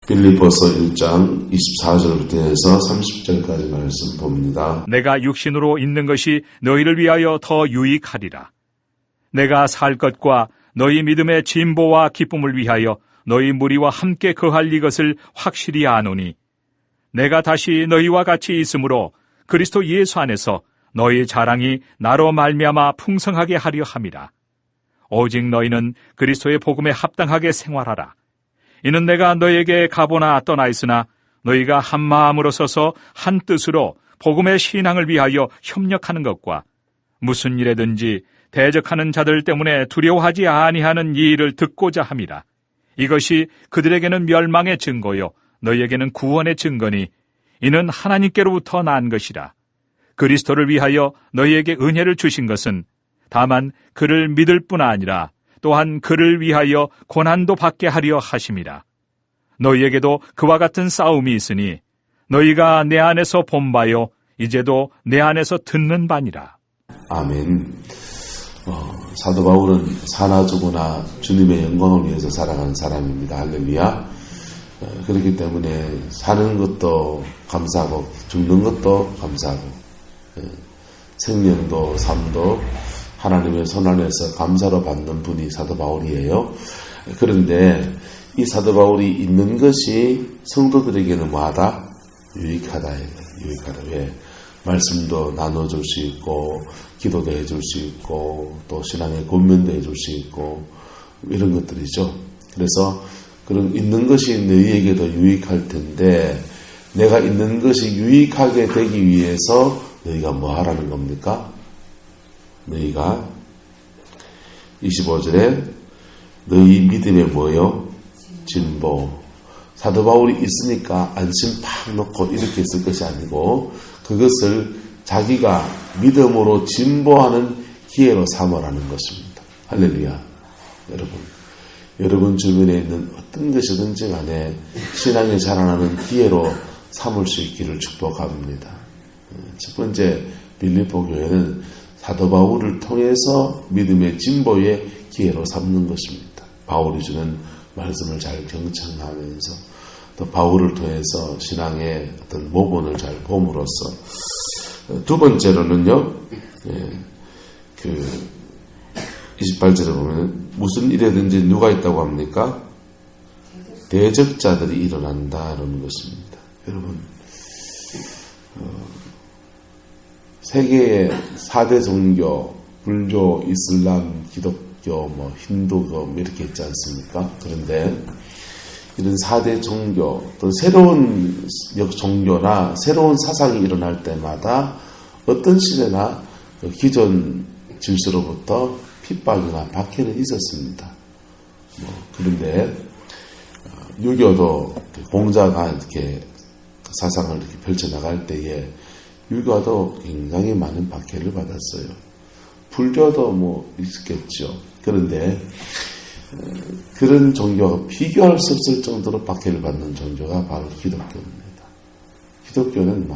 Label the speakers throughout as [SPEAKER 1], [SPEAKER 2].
[SPEAKER 1] 빌립보서 1장 24절부터 해서 30절까지 말씀 봅니다.
[SPEAKER 2] 내가 육신으로 있는 것이 너희를 위하여 더 유익하리라. 내가 살 것과 너희 믿음의 진보와 기쁨을 위하여 너희 무리와 함께 거할 이것을 확실히 아노니 내가 다시 너희와 같이 있으므로 그리스도 예수 안에서 너희 자랑이 나로 말미암아 풍성하게 하려 함이라. 오직 너희는 그리스도의 복음에 합당하게 생활하라. 이는 내가 너희에게 가보나 떠나 있으나 너희가 한 마음으로 서서 한 뜻으로 복음의 신앙을 위하여 협력하는 것과 무슨 일에든지 대적하는 자들 때문에 두려워하지 아니하는 이 일을 듣고자 함이라. 이것이 그들에게는 멸망의 증거요 너희에게는 구원의 증거니 이는 하나님께로부터 난 것이라. 그리스도를 위하여 너희에게 은혜를 주신 것은 다만 그를 믿을 뿐 아니라 또한 그를 위하여 고난도 받게 하려 하심이라. 너희에게도 그와 같은 싸움이 있으니 너희가 내 안에서 본 바요 이제도 내 안에서 듣는 바니라.
[SPEAKER 1] 아멘. 사도 바울은 사나 죽으나 주님의 영광을 위해서 살아가는 사람입니다. 할렐루야. 그렇기 때문에 사는 것도 감사하고 죽는 것도 감사하고 생명도 삶도 하나님의 손 안에서 감사로 받는 분이 사도 바울이에요. 그런데 이 사도 바울이 있는 것이 성도들에게는 뭐하다? 유익하다. 유익하다. 왜? 말씀도 나눠줄 수 있고 기도도 해줄 수 있고 또 신앙의 권면도 해줄 수 있고 이런 것들이죠. 그래서 그런 있는 것이 너희에게도 유익할 텐데 내가 있는 것이 유익하게 되기 위해서 너희가 뭐 하라는 겁니까? 너희가 25절에 너희 믿음에 뭐요? 진보. 사도 바울이 있으니까 안심 팍 놓고 이렇게 있을 것이 아니고 그것을 자기가 믿음으로 진보하는 기회로 삼으라는 것입니다. 할렐루야. 여러분 주변에 있는 어떤 것이든지 간에 신앙이 자라나는 기회로 삼을 수 있기를 축복합니다. 첫 번째 빌립보 교회는 사도 바울을 통해서 믿음의 진보의 기회로 삼는 것입니다. 바울이 주는 말씀을 잘 경청하면서 또 바울을 통해서 신앙의 어떤 모본을 잘 봄으로써 두 번째로는요, 28절에 보면 무슨 일에든지 누가 있다고 합니까? 대적자들이 일어난다라는 것입니다. 여러분, 세계의 4대 종교, 불교, 이슬람, 기독교, 힌두교 이렇게 있지 않습니까? 그런데 이런 4대 종교, 또 새로운 종교나 새로운 사상이 일어날 때마다 어떤 시대나 기존 질서로부터 핍박이나 박해는 있었습니다. 그런데 유교도 공자가 이렇게 사상을 이렇게 펼쳐나갈 때에 유교도 굉장히 많은 박해를 받았어요. 불교도 있겠죠. 그런데 그런 종교가 비교할 수 없을 정도로 박해를 받는 종교가 바로 기독교입니다. 기독교는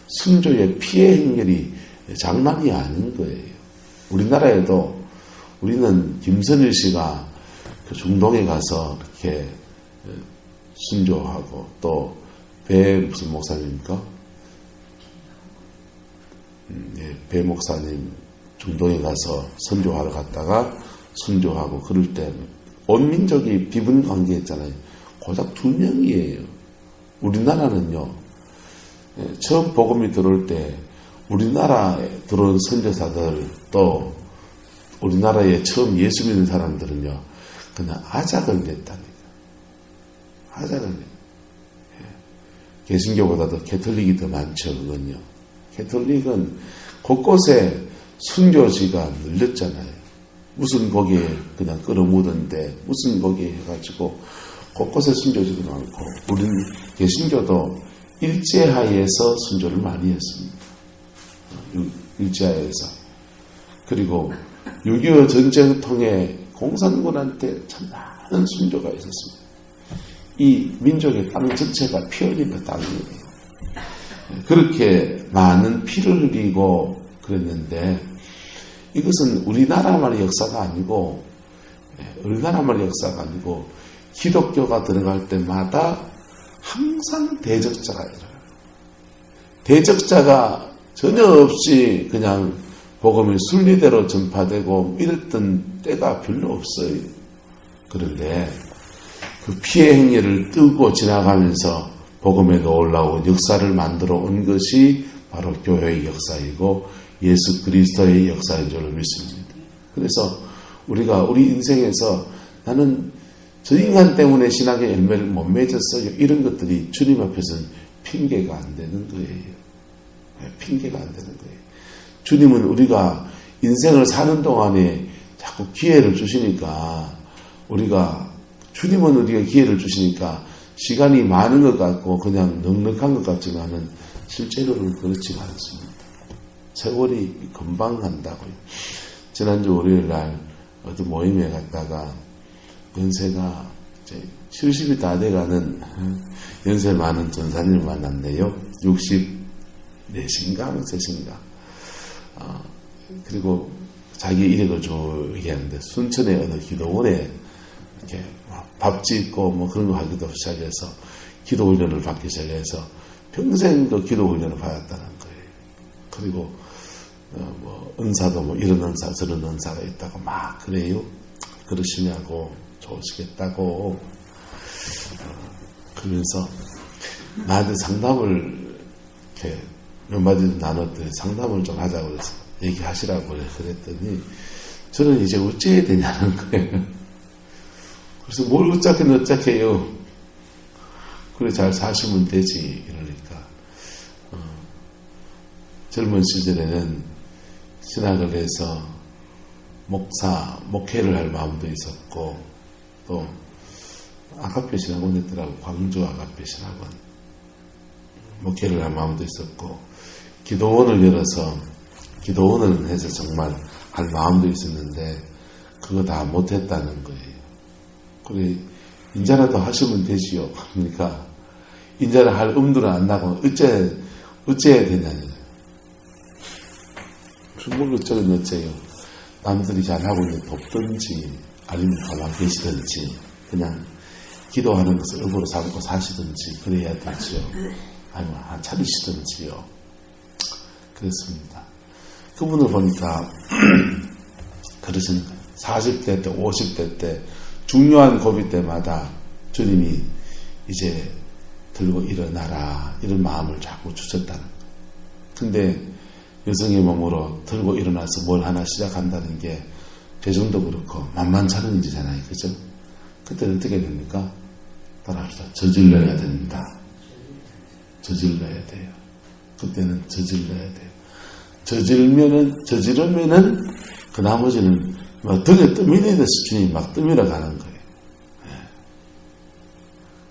[SPEAKER 1] 순교의 피해 행렬이 장난이 아닌 거예요. 우리나라에도 우리는 김선일 씨가 그 중동에 가서 이렇게 순교하고 또 무슨 목사님입니까? 배 목사님 중동에 가서 선교하러 갔다가 순교하고 그럴 때 온 민족이 비분 관계했잖아요. 고작 2명이에요. 우리나라는요. 처음 복음이 들어올 때 우리나라에 들어온 선교사들 또 우리나라에 처음 예수 믿는 사람들은요. 그냥 아작을 냈다니까. 아작을 냈. 개신교보다도 캐톨릭이 더 많죠. 그건요. 캐톨릭은 곳곳에 순교지가 늘렸잖아요. 무슨 거기에 그냥 끌어묻은데 무슨 거기에 해가지고 곳곳에 순교지도 많고 우리는 개신교도 일제하에서 순교를 많이 했습니다. 일제하에서. 그리고 6.25 전쟁 통해 공산군한테 참 많은 순교가 있었습니다. 이 민족의 땅 전체가 피 흘린 땅이에요. 그렇게 많은 피를 흘리고 그랬는데 이것은 우리나라만의 역사가 아니고 기독교가 들어갈 때마다 항상 대적자가 일어나요. 대적자가 전혀 없이 그냥 복음이 순리대로 전파되고 이랬던 때가 별로 없어요. 그런데 그 피해 행위를 뜨고 지나가면서 복음에 놀라운 역사를 만들어 온 것이 바로 교회의 역사이고 예수 그리스도의 역사인 줄로 믿습니다. 그래서 우리가 우리 인생에서 나는 저 인간 때문에 신학의 열매를 못 맺었어요. 이런 것들이 주님 앞에서는 핑계가 안 되는 거예요. 핑계가 안 되는 거예요. 주님은 우리가 인생을 사는 동안에 자꾸 기회를 주시니까 주님은 우리가 기회를 주시니까 시간이 많은 것 같고 그냥 넉넉한 것 같지만은 실제로는 그렇지 않습니다. 세월이 금방 간다고요. 지난주 월요일 날 어디 모임에 갔다가 연세가 이제 70이 다 돼가는 연세 많은 전사님을 만났네요. 64신가 3신가. 그리고 자기 이력을 쭉 얘기하는데 순천의 어느 기도원에 이렇게 밥 짓고 뭐 그런 거 하기도 시작해서 기도 훈련을 받기 시작해서 평생 그 기도 훈련을 받았다는 거예요. 그리고 뭐 은사도 뭐 이런 은사 저런 은사가 있다고 막 그래요. 그러시냐고 좋으시겠다고 그러면서 나한테 상담을 이렇게 몇 마디 나눴더니 상담을 좀 하자고 그래서 얘기하시라고 그랬더니 저는 이제 어찌해야 되냐는 거예요. 그래서 뭘 어쩌해요. 그래 잘 사시면 되지. 이러니까 젊은 시절에는 신학을 해서 목회를 할 마음도 있었고 또 아가페 신학원 했더라고. 광주 아가페 신학원 목회를 할 마음도 있었고 기도원을 열어서 기도원을 해서 정말 할 마음도 있었는데 그거 다 못했다는 거예요. 그래 인자라도 하시면 되지요. 그러니까 인자를 할 엄두는 안 나고 어째야 되냐니. 뭘 어째요. 남들이 잘하고 있는 돕든지 아니면 가만히 계시든지 그냥 기도하는 것을 업으로 삼고 사시든지 그래야 되지요. 아니면 차리시든지요. 그랬습니다. 그분을 보니까 그러시는 거예요. 40대 때 50대 때 중요한 고비 때마다 주님이 이제 들고 일어나라 이런 마음을 자꾸 주셨다는 거예요. 근데 여성의 몸으로 들고 일어나서 뭘 하나 시작한다는 게 재정도 그렇고 만만찮은 일이잖아요. 그죠? 그때는 어떻게 됩니까? 따라합시다. 저질러야 됩니다. 저질러야 돼요. 그때는 저질러야 돼요. 저지르면은 그 나머지는 막 등에 뜸이 돼서 주님이 막 뜸이라 가는 거예요.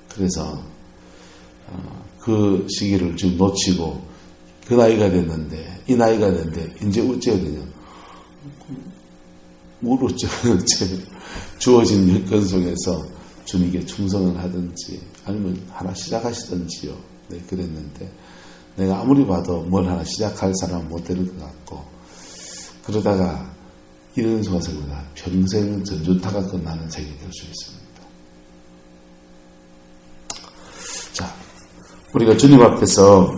[SPEAKER 1] 그래서 그 시기를 지금 놓치고 그 나이가 됐는데 이 나이가 됐는데 이제 어째야 되냐? 뭘 어째요? 주어진 여건 속에서 주님께 충성을 하든지 아니면 하나 시작하시든지요. 네, 그랬는데 내가 아무리 봐도 뭘 하나 시작할 사람은 못 되는 것 같고 그러다가 이런 수가 생깁니다. 평생 전조타가 끝나는 생이 될 수 있습니다. 자, 우리가 주님 앞에서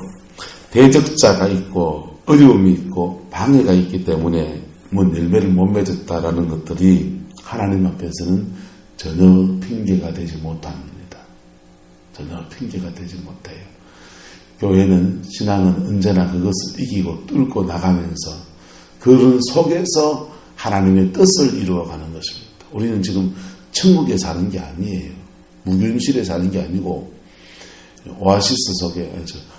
[SPEAKER 1] 대적자가 있고 어려움이 있고 방해가 있기 때문에 뭐 열매를 못 맺었다라는 것들이 하나님 앞에서는 전혀 핑계가 되지 못합니다. 전혀 핑계가 되지 못해요. 교회는 신앙은 언제나 그것을 이기고 뚫고 나가면서 그런 속에서 하나님의 뜻을 이루어가는 것입니다. 우리는 지금 천국에 사는 게 아니에요. 무균실에 사는 게 아니고 오아시스 속에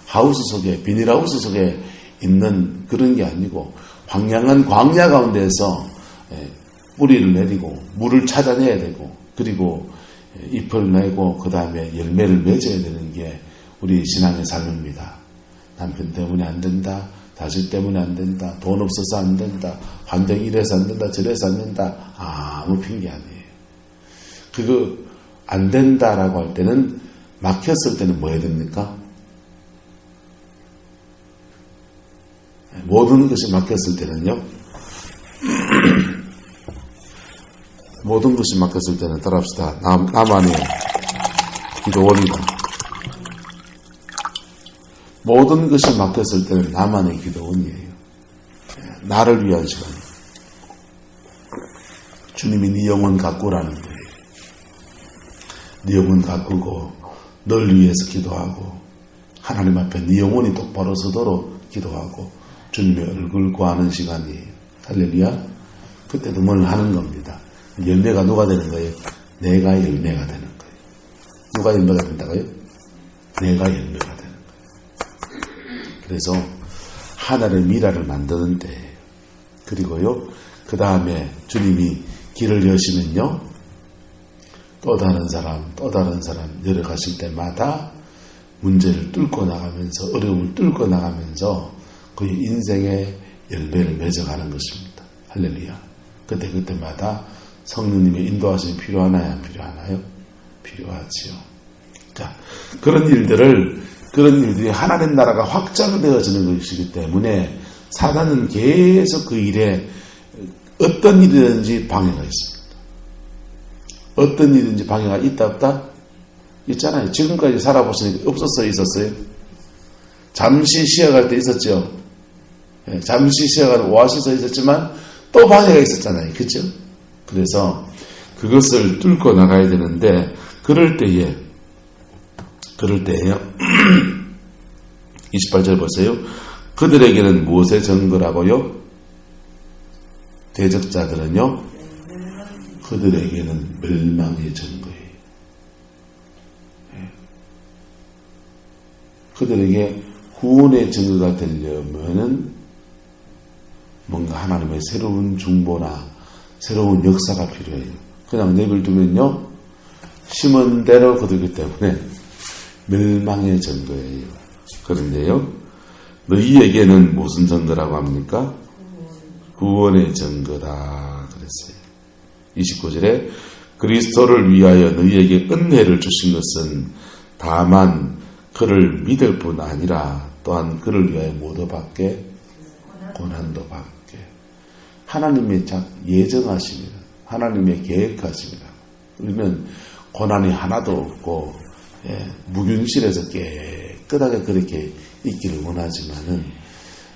[SPEAKER 1] 하우스 속에 비닐하우스 속에 있는 그런 게 아니고 황량한 광야 가운데서 뿌리를 내리고 물을 찾아내야 되고 그리고 잎을 내고 그 다음에 열매를 맺어야 되는 게 우리 신앙의 삶입니다. 남편 때문에 안 된다. 자식 때문에 안 된다. 돈 없어서 안 된다. 환경이 이래서 안 된다. 저래서 안 된다. 아무 핑계 아니에요. 그거 안 된다라고 할 때는 막혔을 때는 뭐 해야 됩니까? 모든 것이 막혔을 때는요. 모든 것이 막혔을 때는 따라합시다. 나만의 기도원이다. 모든 것이 막혔을 때는 나만의 기도원이에요. 나를 위한 시간이에요. 주님이 네 영혼 가꾸라는 거예요. 네 영혼 가꾸고 널 위해서 기도하고 하나님 앞에 네 영혼이 똑바로 서도록 기도하고 주님의 얼굴 구하는 시간이에요. 할렐루야. 그때도 뭘 하는 겁니다. 열매가 누가 되는 거예요? 내가 열매가 되는 거예요. 누가 열매가 된다고요? 내가 열매가 되는 거예요. 그래서 하나의 미라를 만드는 때예요. 그리고요, 그 다음에 주님이 길을 여시면요, 또 다른 사람 내려가실 때마다 문제를 뚫고 나가면서, 어려움을 뚫고 나가면서 그 인생의 열매를 맺어가는 것입니다. 할렐루야. 그때마다 성령님의 인도하심이 필요하나요? 안 필요하나요? 필요하지요. 자, 그런 일들이 하나님 나라가 확장되어지는 것이기 때문에 사단은 계속 그 일에 어떤 일이든지 방해가 있습니다. 어떤 일이든지 방해가 있다 없다? 있잖아요. 지금까지 살아보시니까 없었어요? 있었어요? 잠시 쉬어갈 때 있었죠? 잠시 쉬어갈 오아시스에 있었지만 또 방해가 있었잖아요. 그렇죠? 그래서 그것을 뚫고 나가야 되는데 그럴 때에요. 28절 보세요. 그들에게는 무엇의 증거라고요? 대적자들은요? 그들에게는 멸망의 증거예요. 그들에게 구원의 증거가 되려면은 뭔가 하나님의 새로운 중보나 새로운 역사가 필요해요. 그냥 내버려두면요, 심은 대로 거두기 때문에 멸망의 증거예요. 그런데요, 너희에게는 무슨 증거라고 합니까? 구원의 증거다 그랬어요. 29절에 그리스도를 위하여 너희에게 은혜를 주신 것은 다만 그를 믿을 뿐 아니라 또한 그를 위하여 모두 받게 고난도 받게. 하나님의 예정하심이라, 하나님의 계획하심이라. 우리는 고난이 하나도 없고 무균실에서 깨끗하게 그렇게 있기를 원하지만은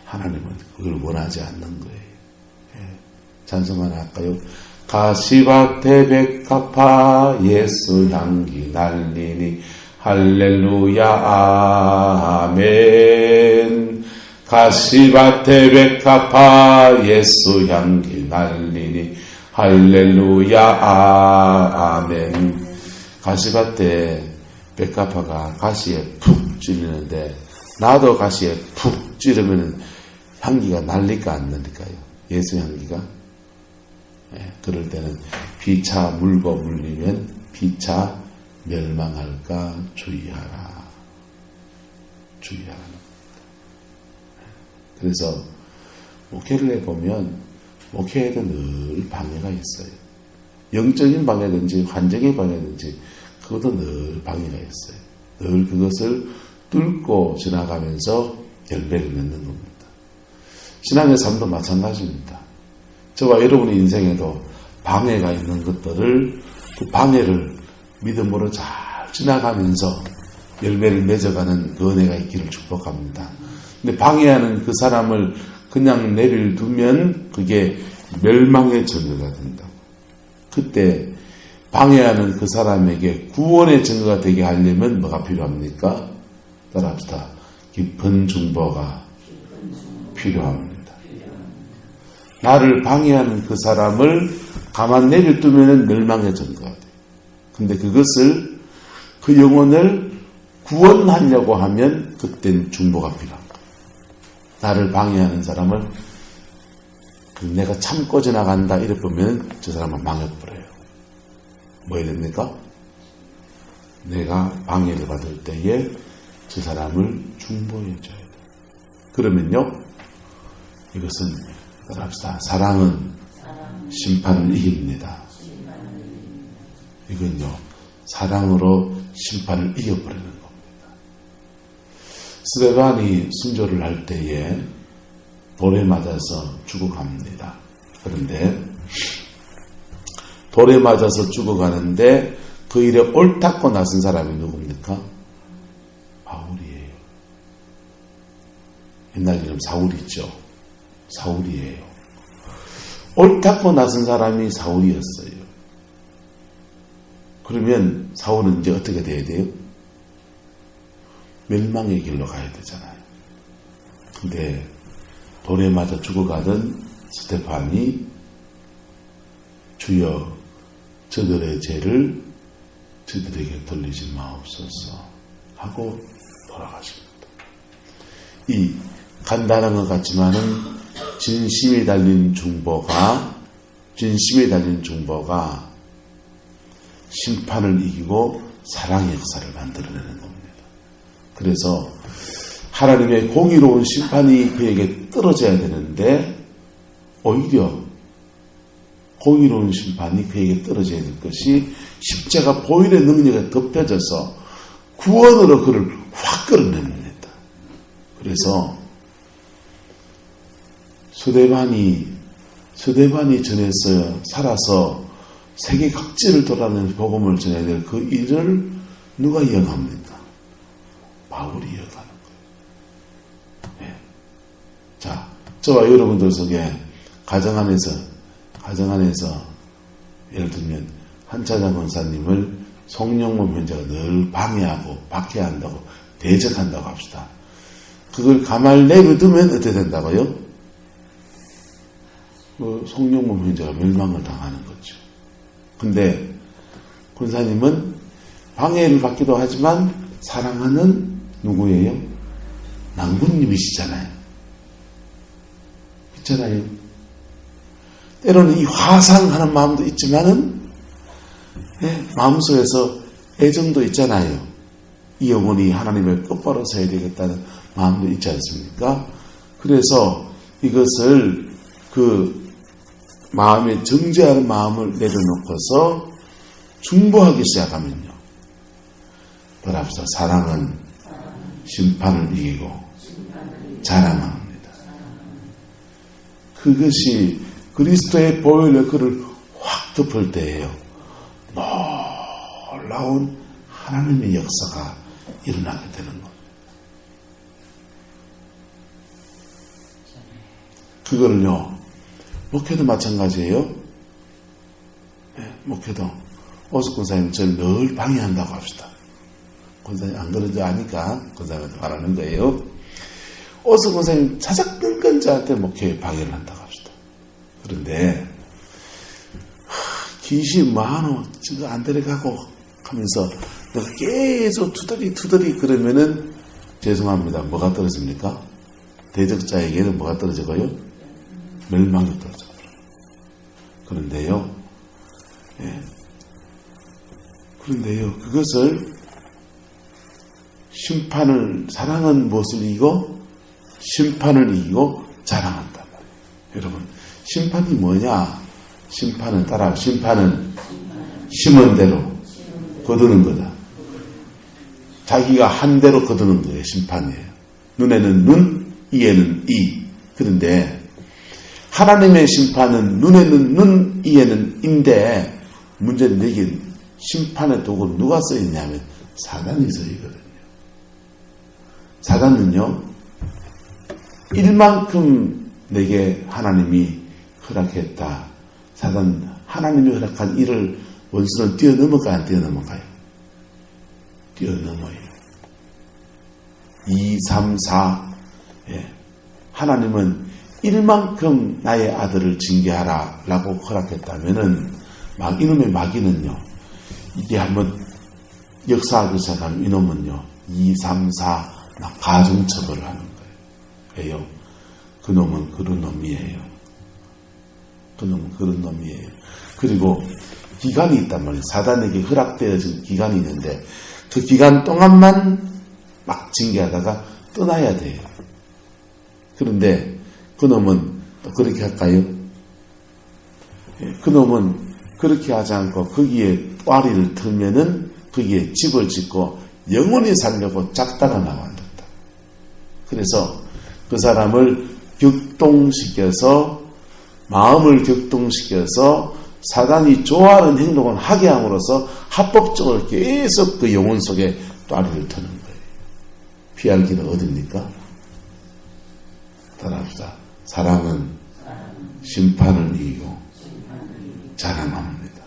[SPEAKER 1] 하나님은 그걸 원하지 않는 거예요. 찬송 하나 할까요? 가시밭에 백합화 예수 향기 날리니 할렐루야 아멘. 가시밭에 백합화 예수 향기 날리니 할렐루야 아멘. 가시밭에 백합화가 가시에 푹 찌르는데 나도 가시에 푹 찌르면 향기가 날릴까 안 날릴까요? 예수 향기가? 그럴 때는 피차 물고 물리면 피차 멸망할까 주의하라. 주의하라. 그래서 목회를 해보면 목회에도 늘 방해가 있어요. 영적인 방해든지 환경의 방해든지 그것도 늘 방해가 있어요. 늘 그것을 뚫고 지나가면서 열매를 맺는 겁니다. 신앙의 삶도 마찬가지입니다. 저와 여러분의 인생에도 방해가 있는 것들을, 그 방해를 믿음으로 잘 지나가면서 열매를 맺어가는 그 은혜가 있기를 축복합니다. 근데 방해하는 그 사람을 그냥 내버려두면 그게 멸망의 증거가 된다고. 그때 방해하는 그 사람에게 구원의 증거가 되게 하려면 뭐가 필요합니까? 따라합시다. 깊은 중보가 필요합니다. 나를 방해하는 그 사람을 가만 내버려두면 멸망의 증거가 돼요. 근데 그것을, 그 영혼을 구원하려고 하면 그땐 중보가 필요한 거예요. 나를 방해하는 사람을 내가 참고 지나간다 이래 보면 저 사람은 망해버려요. 뭐 해야 됩니까? 내가 방해를 받을 때에 저 사람을 중보해줘야 돼요. 그러면요, 이것은 따라합시다. 사랑은 심판을 이깁니다. 이건요, 사랑으로 심판을 이겨버리는 겁니다. 스데반이 순교를 할 때에 돌에 맞아서 죽어갑니다. 그런데 돌에 맞아서 죽어가는데 그 일에 옳다고 나선 사람이 누굽니까? 바울이에요. 옛날 이름 사울이 있죠. 사울이에요. 옳다고 나선 사람이 사울이었어요. 그러면 사울은 이제 어떻게 돼야 돼요? 멸망의 길로 가야 되잖아요. 근데 돌에 맞아 죽어가던 스테판이 주여 저들의 죄를 저들에게 돌리지 마옵소서 하고 돌아가십니다. 이 간단한 것 같지만은 진심이 달린 중보가 심판을 이기고 사랑의 역사를 만들어내는 겁니다. 그래서 하나님의 공의로운 심판이 그에게 떨어져야 되는데 오히려 공의로운 심판이 그에게 떨어져야 될 것이 십자가 보혈의 능력에 덮여져서 구원으로 그를 확 끌어냅니다. 그래서 스데반이 전해서 살아서 세계 각지를 돌아다니는 복음을 전해야 될 그 일을 누가 이어갑니까? 바울이 이어가는 거예요. 네. 자, 저와 여러분들 속에 가정 안에서 예를 들면 한차장 권사님을 송영문 변제가 늘 방해하고 박해한다고 대적한다고 합시다. 그걸 가만히 내버두면 어떻게 된다고요? 송영문 변제가 멸망을 당하는 거죠. 근데 권사님은 방해를 받기도 하지만 사랑하는 누구예요? 낭군님이시잖아요. 있잖아요. 때로는 이 화상하는 마음도 있지만은 마음속에서 애정도 있잖아요. 이 영혼이 하나님의 똑바로 서야 되겠다는 마음도 있지 않습니까? 그래서 이것을 그 마음에 정죄하는 마음을 내려놓고서 중보하기 시작하면요. 그랍시다. 사랑은 심판을 이기고 자랑합니다. 그것이 그리스도의 보혈의 그를 확 덮을 때예요. 놀라운 하나님의 역사가 일어나게 되는 겁니다. 그거를요, 목회도 마찬가지예요. 네, 목회도 오숙 권사님 저를 늘 방해한다고 합시다. 권사님 안 그런 줄 아니까 권사님한테 말하는 거예요. 오숙 권사님 자작근건 저한테 목회에 방해를 한다고 합시다. 그런데 귀신 많어 지금 안 데려가고 하면서 내가 계속 투덜이 그러면은 죄송합니다. 뭐가 떨어집니까? 대적자에게는 뭐가 떨어져요? 멸망이 떨어져요. 그런데요, 그것을 사랑은 무엇을 이기고 심판을 이기고 자랑한단 말이에요. 여러분, 심판이 뭐냐? 심판은 심은 대로 거두는 거다. 자기가 한 대로 거두는 거예요. 심판이에요. 눈에는 눈, 이에는 이. 그런데 하나님의 심판은 눈에는 눈, 이에는 인데 문제는 여기 심판의 도구를 누가 써있냐면 사단이 써있거든요. 사단은요, 일만큼 내게 하나님이 허락했다. 사단, 하나님이 허락한 일을 원수는 뛰어넘을까요? 안 뛰어넘을까요? 뛰어넘어요. 2, 3, 4. 하나님은 일만큼 나의 아들을 징계하라 라고 허락했다면은 이놈의 마귀는요, 이게 한번 역사하기 시작하면 이놈은요 2, 3, 4 가중처벌을 하는 거예요. 왜요? 그놈은 그런 놈이에요. 그리고 기간이 있단 말이에요. 사단에게 허락되어진 기간이 있는데 그 기간 동안만 막 징계하다가 떠나야 돼요. 그런데 그놈은 또 그렇게 할까요? 그놈은 그렇게 하지 않고 거기에 꽈리를 틀면은 거기에 집을 짓고 영원히 살려고 작다가 나왔다. 그래서 그 사람을 마음을 격동시켜서 사단이 좋아하는 행동을 하게 함으로써 합법적으로 계속 그 영혼 속에 꽈리를 트는 거예요. 피할 길은 어딥니까? 따라합시다. 사랑은 심판을 이기고 자랑합니다.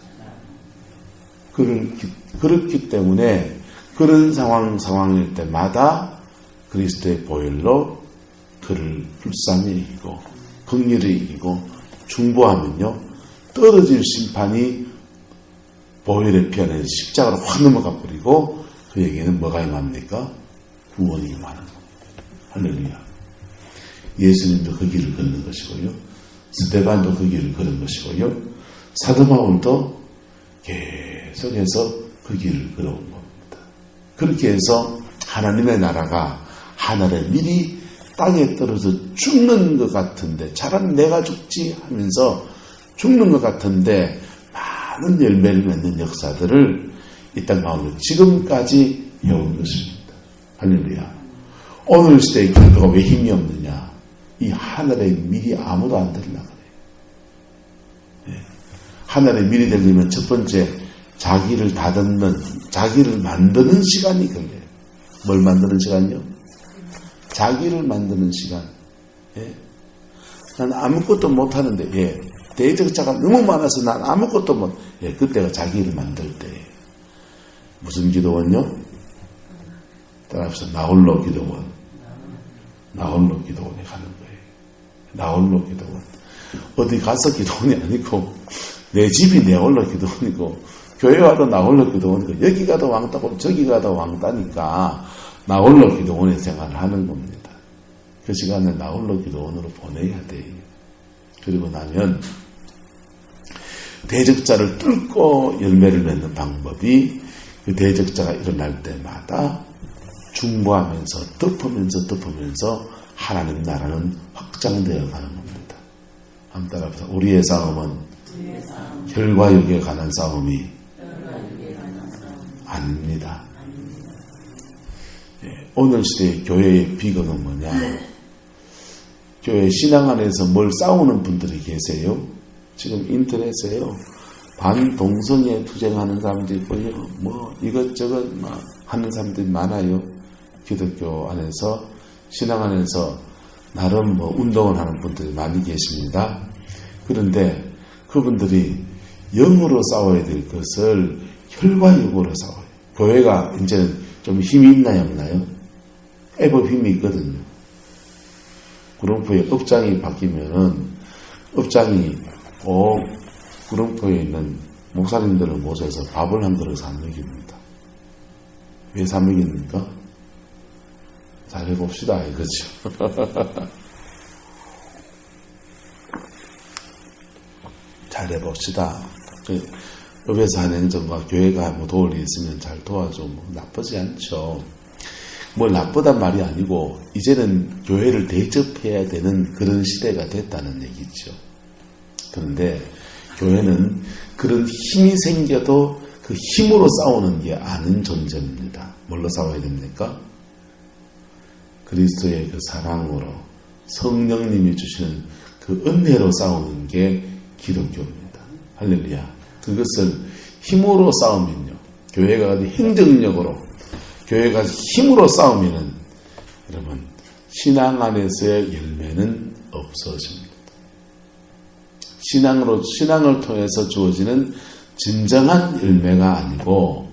[SPEAKER 1] 그렇기 때문에 그런 상황일 때마다 그리스도의 보혈로 그를 불쌍히 이기고 긍휼히 이기고 중보하면요, 떨어질 심판이 보혈의 피 안에 십자가로 확 넘어가 버리고 그에게는 뭐가 임합니까? 구원이 임하는 겁니다. 할렐루야. 예수님도 그 길을 걷는 것이고요, 스데반도 그 길을 걸은 것이고요, 사도 바울도 계속해서 그 길을 걸어온 겁니다. 그렇게 해서 하나님의 나라가 하늘에 미리 땅에 떨어져 죽는 것 같은데, 차라리 내가 죽지 하면서 죽는 것 같은데 많은 열매를 맺는 역사들을 이 땅 가운데 지금까지 해온 것입니다. 할렐루야. 오늘 시대의 기독교가 왜 힘이 없느냐? 이 하늘의 밀이 아무도 안 되려고 그래요. 하늘의 밀이 되려면 첫 번째 자기를 자기를 만드는 시간이 걸려요. 뭘 만드는 시간이요? 자기를 만드는 시간. 난 아무것도 못하는데, 대적자가 너무 많아서 난 아무것도 못. 그때가 자기를 만들 때예요. 무슨 기도원요? 따라합시다. 나홀로 기도원. 나홀로 기도원에 가는 거예요. 나홀로 기도원. 어디 가서 기도원이 아니고 내 집이 내 홀로 기도원이고, 교회 와도 나홀로 기도원이고, 여기 가도 왕따고 저기 가도 왕따니까 나홀로 기도원에 생활을 하는 겁니다. 그 시간을 나홀로 기도원으로 보내야 돼요. 그리고 나면 대적자를 뚫고 열매를 맺는 방법이, 그 대적자가 일어날 때마다 중보하면서 덮으면서 하나님 나라는 확장되어 가는 겁니다. 한번 따라합시다. 우리의 싸움은 혈과 육에 관한 싸움이 아닙니다. 오늘 시대의 교회의 비극은 뭐냐? 교회 신앙 안에서 뭘 싸우는 분들이 계세요. 지금 인터넷에요, 반동성애 투쟁하는 사람도 있고요, 뭐 이것저것 막 하는 사람들이 많아요. 기독교 안에서, 신앙 안에서 나름 뭐 운동을 하는 분들이 많이 계십니다. 그런데 그분들이 영으로 싸워야 될 것을 혈과 육으로 싸워요. 교회가 이제는 좀 힘이 있나요, 없나요? 애법 힘이 있거든요. 구름포에 업장이 바뀌면은 업장이 꼭 구름포에 있는 목사님들을 모셔서 밥을 한 그릇 사 먹입니다. 왜 사 먹입니까? 잘해봅시다, 이거죠. 잘해봅시다. 업에서 하는 행정과 교회가 뭐 도울 일 있으면 잘 도와줘. 뭐 나쁘지 않죠. 뭘 나쁘단 말이 아니고, 이제는 교회를 대접해야 되는 그런 시대가 됐다는 얘기죠. 그런데 교회는 그런 힘이 생겨도 그 힘으로 싸우는 게 아닌 존재입니다. 뭘로 싸워야 됩니까? 그리스도의 그 사랑으로, 성령님이 주시는 그 은혜로 싸우는 게 기독교입니다. 할렐루야. 그것을 힘으로 싸우면요, 교회가 행정력으로, 교회가 힘으로 싸우면은 여러분 신앙 안에서의 열매는 없어집니다. 신앙을 통해서 주어지는 진정한 열매가 아니고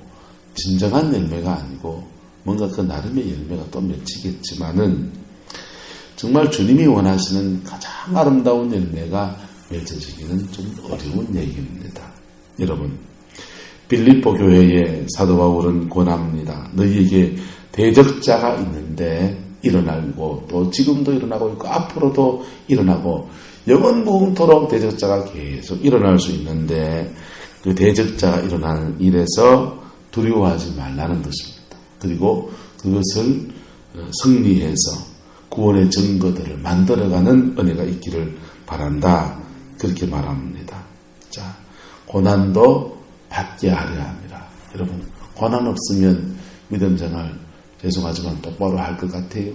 [SPEAKER 1] 뭔가 그 나름의 열매가 또 맺히겠지만은, 정말 주님이 원하시는 가장 아름다운 열매가 맺어지기는 좀 어려운 얘기입니다. 여러분, 빌립보 교회에 사도 바울은 권합니다. 너희에게 대적자가 있는데 일어나고, 또 지금도 일어나고 있고 앞으로도 일어나고 영원무궁토록 대적자가 계속 일어날 수 있는데, 그 대적자가 일어나는 일에서 두려워하지 말라는 것입니다. 그리고 그것을 승리해서 구원의 증거들을 만들어가는 은혜가 있기를 바란다. 그렇게 말합니다. 자, 고난도 받게 하려 합니다. 여러분, 고난 없으면 믿음생활, 죄송하지만 똑바로 할 것 같아요.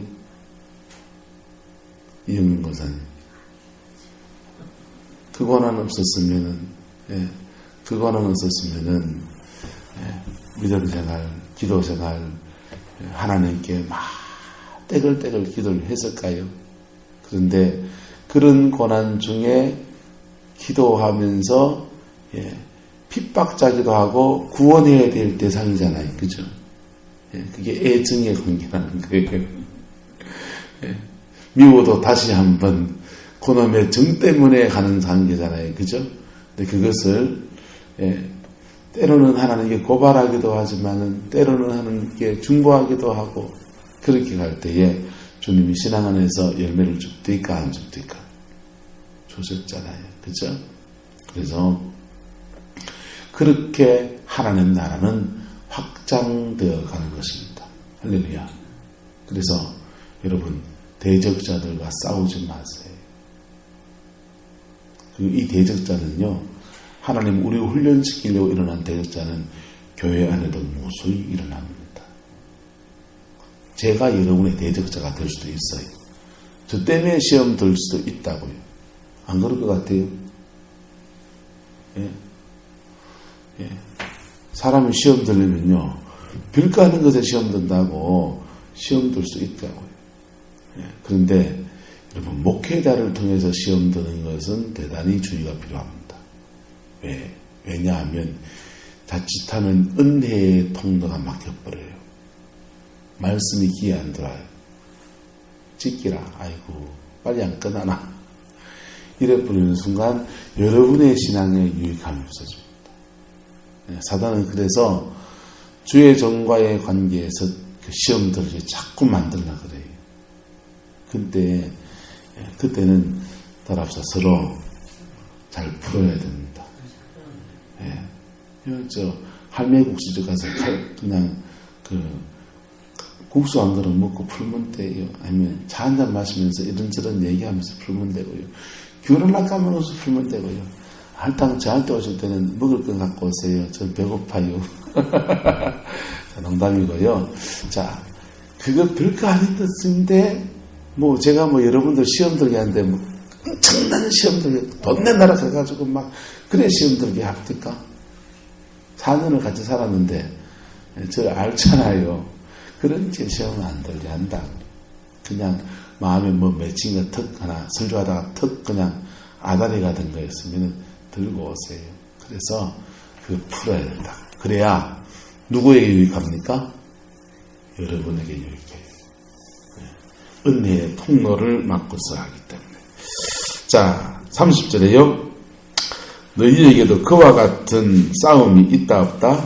[SPEAKER 1] 이영민 권사님, 그 고난 없었으면은, 믿음생활, 기도생활, 하나님께 막 떼글떼글 기도를 했을까요? 그런데 그런 고난 중에 기도하면서 핍박자기도 하고 구원해야 될 대상이잖아요. 그죠? 그게 애증의 관계라는 거예요. 미워도 다시 한번 그놈의 정 때문에 가는 관계잖아요. 그죠? 근데 그것을 때로는 하나님께 고발하기도 하지만은 때로는 하나님께 중보하기도 하고 그렇게 갈 때에 주님이 신앙 안에서 열매를 줍니까 안 줍니까? 주셨잖아요. 그죠? 그래서 그렇게 하나님 나라는 확장되어 가는 것입니다. 할렐루야. 그래서 여러분 대적자들과 싸우지 마세요. 이 대적자는요, 하나님 우리를 훈련시키려고 일어난 대적자는 교회 안에도 무수히 일어납니다. 제가 여러분의 대적자가 될 수도 있어요. 저 때문에 시험 들 수도 있다고요. 안 그럴 것 같아요? 사람이 시험 들려면요, 별거 아닌 것에 시험 든다고 시험 들 수 있다고요. 그런데 여러분 목회자를 통해서 시험 드는 것은 대단히 주의가 필요합니다. 왜냐하면 자칫하면 은혜의 통로가 막혀버려요. 말씀이 귀에 안 들어와요. 찍기라 아이고 빨리 안 끝나나 이래버리는 순간 여러분의 신앙에 유익함이 없어집니다. 사단은 그래서 주의 종과의 관계에서 그 시험 들게 자꾸 만들려고 그래요. 그때는 따라서 서로 잘 풀어야 됩니다. 저 할매 국수집 가서 그냥 국수 한 그릇 먹고 풀면 돼요. 아니면 차 한잔 마시면서 이런저런 얘기하면서 풀면 되고요. 결혼할까면서 풀면 되고요. 할당 저한테 오실 때는 먹을 것 갖고 오세요. 전 배고파요. 농담이고요. 자, 그거 별거 아닌 것인데 제가 여러분들 시험 들게 하는데 엄청난 시험 들게 돈 내놔라 해가지고 그래 시험 들게 합니까? 4년을 같이 살았는데 저 알잖아요. 그런 게 시험은 안 들게 한다. 그냥 마음에 맺힌 거 턱 하나 설교하다가 턱 그냥 아다리 같은 거였으면 들고 오세요. 그래서 풀어야 된다. 그래야 누구에게 유익합니까? 여러분에게 유익해요. 은혜의 통로를 막고서 하기 때문에. 자, 30절에요. 너희에게도 그와 같은 싸움이 있다 없다?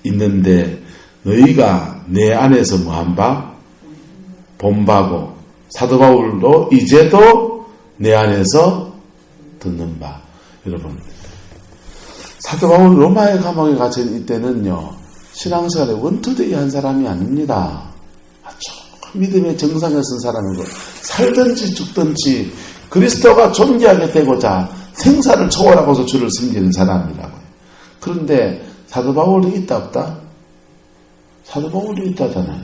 [SPEAKER 1] 있는데 너희가 내 안에서 뭐한 바? 본바고 사도 바울도 이제도 내 안에서 듣는 바. 여러분 사도 바울 로마의 감옥에 갇힌 이때는요 신앙생활에 원투데이 한 사람이 아닙니다. 믿음의 정상에 선 사람이고 살든지 죽든지 그리스도가 존귀하게 되고자 생사를 초월하고서 주를 섬기는 사람이라고요. 그런데 사도 바울이 있다 없다? 사도 바울이 있다잖아요.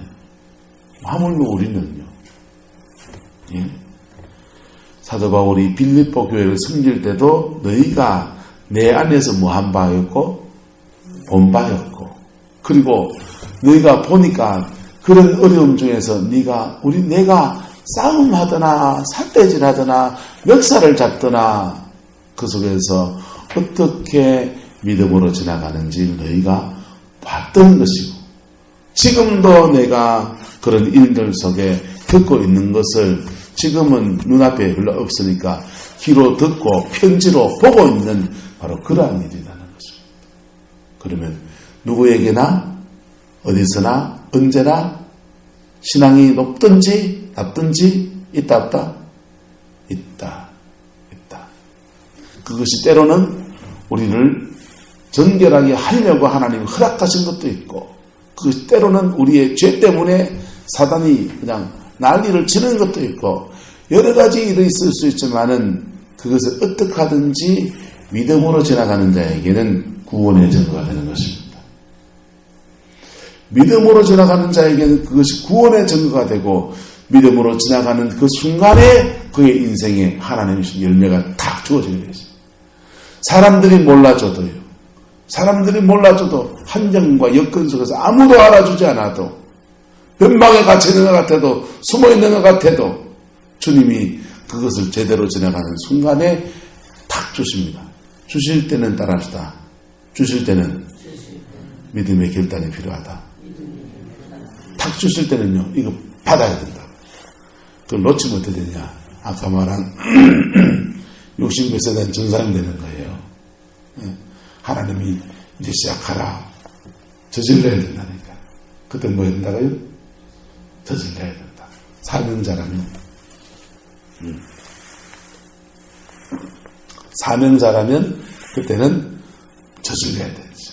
[SPEAKER 1] 하물며 우리는요. 사도 바울이 빌립보 교회를 섬길 때도 너희가 내 안에서 뭐한 바였고 본 바였고 그리고 너희가 보니까 그런 어려움 중에서 내가 싸움하거나 삿대질하거나 멱살을 잡거나 그 속에서 어떻게 믿음으로 지나가는지 너희가 봤던 것이고 지금도 내가 그런 일들 속에 듣고 있는 것을 지금은 눈앞에 별로 없으니까 귀로 듣고 편지로 보고 있는 바로 그러한 일이라는 것입니다. 그러면 누구에게나 어디서나 언제나 신앙이 높든지 낮든지 있다 없다? 있다. 그것이 때로는 우리를 정결하게 하려고 하나님이 허락하신 것도 있고 그것이 때로는 우리의 죄 때문에 사단이 그냥 난리를 치는 것도 있고 여러 가지 일이 있을 수 있지만은 그것을 어떻게 하든지 믿음으로 지나가는 자에게는 구원의 증거가 되는 것입니다. 믿음으로 지나가는 자에게는 그것이 구원의 증거가 되고 믿음으로 지나가는 그 순간에 그의 인생에 하나님의 열매가 탁 주어지게 되겠습니다. 사람들이 몰라줘도 환경과 여건 속에서 아무도 알아주지 않아도 변방에 갇혀 있는 것 같아도 숨어 있는 것 같아도 주님이 그것을 제대로 지나가는 순간에 탁 주십니다. 주실 때는 따라합시다. 주실 때는 믿음의 결단이 필요하다. 탁 주실 때는요, 이거 받아야 된다. 그걸 놓치면 어떻게 되냐. 아까 말한 60몇 세 된 전사님 되는 거예요. 하나님이 이제 시작하라. 저질러야 된다니까. 그때 뭐 해야 된다고요? 저질러야 된다. 사명자라면 그때는 저질러야 되죠.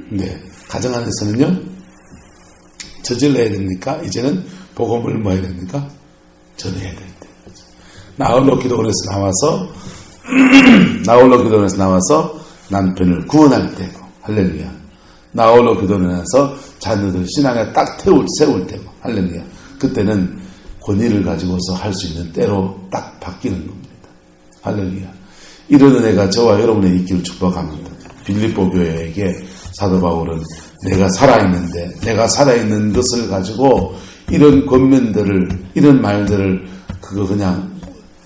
[SPEAKER 1] 근데 가정 안에서는요, 저질러야 됩니까? 이제는 복음을 뭐 해야 됩니까? 전해야 될 때. 나홀로 기도원에서 나와서 남편을 구원할 때고, 할렐루야. 나홀로 기도원에서 자녀들 신앙에 딱 세울 때고, 할렐루야. 그때는 권위를 가지고서 할 수 있는 때로 딱 바뀌는 겁니다. 할렐루야. 이런 은혜가 저와 여러분의 있기를 축복합니다. 빌립보 교회에게 사도 바울은 내가 살아있는 것을 가지고 이런 권면들을, 이런 말들을 그거 그냥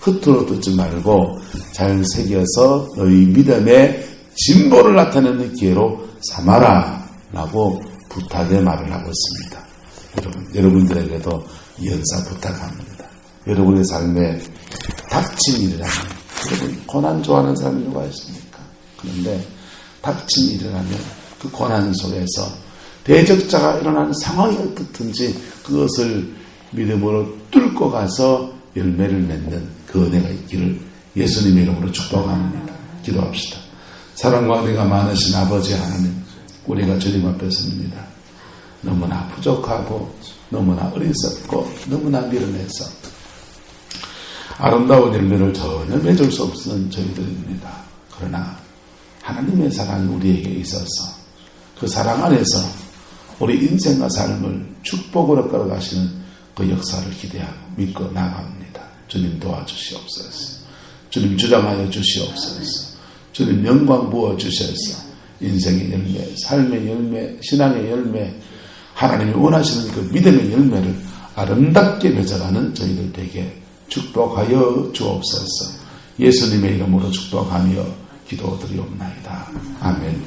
[SPEAKER 1] 흩어로 듣지 말고 잘 새겨서 너희 믿음의 진보를 나타내는 기회로 삼아라 라고 부탁의 말을 하고 있습니다. 여러분들에게도 이 은사 부탁합니다. 여러분의 삶에 닥친 일이라면, 여러분 고난 좋아하는 사람이 누가 있습니까? 그런데 닥친 일이라면 그 고난 속에서 대적자가 일어나는 상황이 어떻든지 그것을 믿음으로 뚫고 가서 열매를 맺는 그 은혜가 있기를 예수님의 이름으로 축복합니다. 기도합시다. 사랑과 은혜가 많으신 아버지 하나님, 우리가 주님 앞에 섭니다. 너무나 부족하고 너무나 어리석고 너무나 미련해서 아름다운 열매를 전혀 맺을 수 없는 저희들입니다. 그러나 하나님의 사랑이 우리에게 있어서 그 사랑 안에서 우리 인생과 삶을 축복으로 끌어가시는 그 역사를 기대하고 믿고 나갑니다. 주님 도와주시옵소서. 주님 주장하여 주시옵소서. 주님 영광 부어주셔서 인생의 열매, 삶의 열매, 신앙의 열매, 하나님이 원하시는 그 믿음의 열매를 아름답게 맺어가는 저희들 되게 축복하여 주옵소서. 예수님의 이름으로 축복하며 기도드리옵나이다. 아멘.